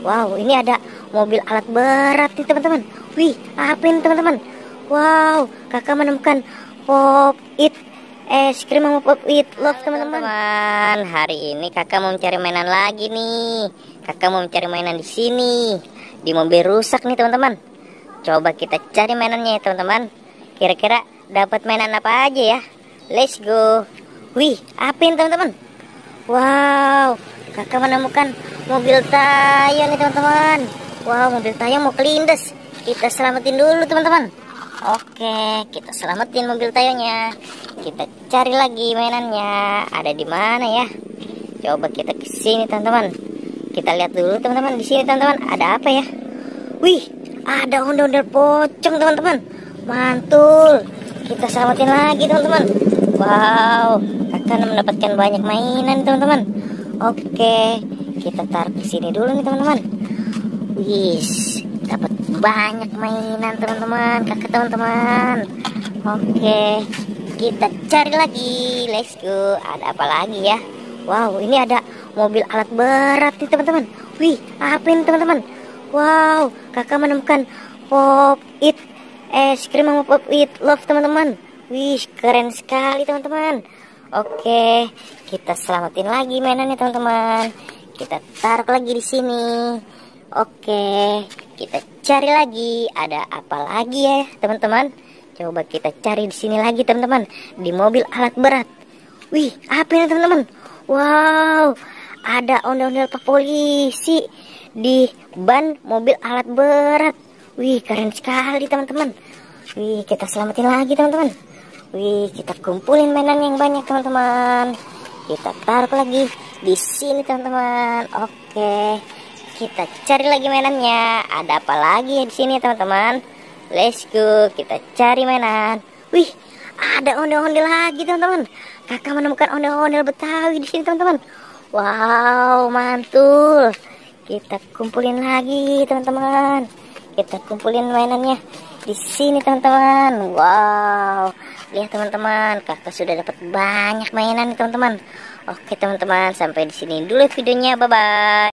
Wow, ini ada mobil alat berat nih teman-teman. Wih, apa ini teman-teman? Wow, kakak menemukan Pop It es krim sama Pop It Love teman-teman. Hari ini kakak mau mencari mainan lagi nih. Kakak mau mencari mainan di sini. Di mobil rusak nih teman-teman. Coba kita cari mainannya ya teman-teman. Kira-kira dapat mainan apa aja ya? Let's go. Wih, apa ini teman-teman? Wow, kakak menemukan mobil Tayo nih teman-teman. Wow, mobil Tayo mau kelindes. Kita selamatin dulu teman-teman. Oke, kita selamatin mobil Tayonya. Kita cari lagi mainannya. Ada di mana ya? Coba kita ke sini teman-teman. Kita lihat dulu teman-teman di sini teman-teman. Ada apa ya? Wih, ada ondel-ondel pocong teman-teman. Mantul. Kita selamatin lagi teman-teman. Wow, kakak mendapatkan banyak mainan teman-teman. Oke, kita taruh di sini dulu nih teman-teman. Wih, dapat banyak mainan teman-teman, kakak teman-teman. Oke, kita cari lagi. Let's go. Ada apa lagi ya? Wow, ini ada mobil alat berat nih teman-teman. Wih, apa ini teman-teman? Wow, kakak menemukan Pop It es krim sama Pop It Love teman-teman. Wih, keren sekali teman-teman. Oke, kita selamatin lagi mainannya teman-teman. Kita taruh lagi di sini. Oke, kita cari lagi. Ada apa lagi ya teman-teman? Coba kita cari di sini lagi teman-teman. Di mobil alat berat. Wih, apa ini teman-teman? Wow, ada ondel-ondel Pak Polisi di ban mobil alat berat. Wih, keren sekali teman-teman. Wih, kita selamatin lagi teman-teman. Wih, kita kumpulin mainan yang banyak teman-teman. Kita taruh lagi di sini teman-teman. Oke, kita cari lagi mainannya. Ada apa lagi ya di sini teman-teman? Let's go, kita cari mainan. Wih, ada ondel-ondel lagi teman-teman. Kakak menemukan ondel-ondel Betawi di sini teman-teman. Wow, mantul. Kita kumpulin lagi teman-teman. Kita kumpulin mainannya di sini teman-teman. Wow, lihat teman-teman, kakak sudah dapat banyak mainan teman-teman. Oke teman-teman, sampai di sini dulu videonya. Bye bye.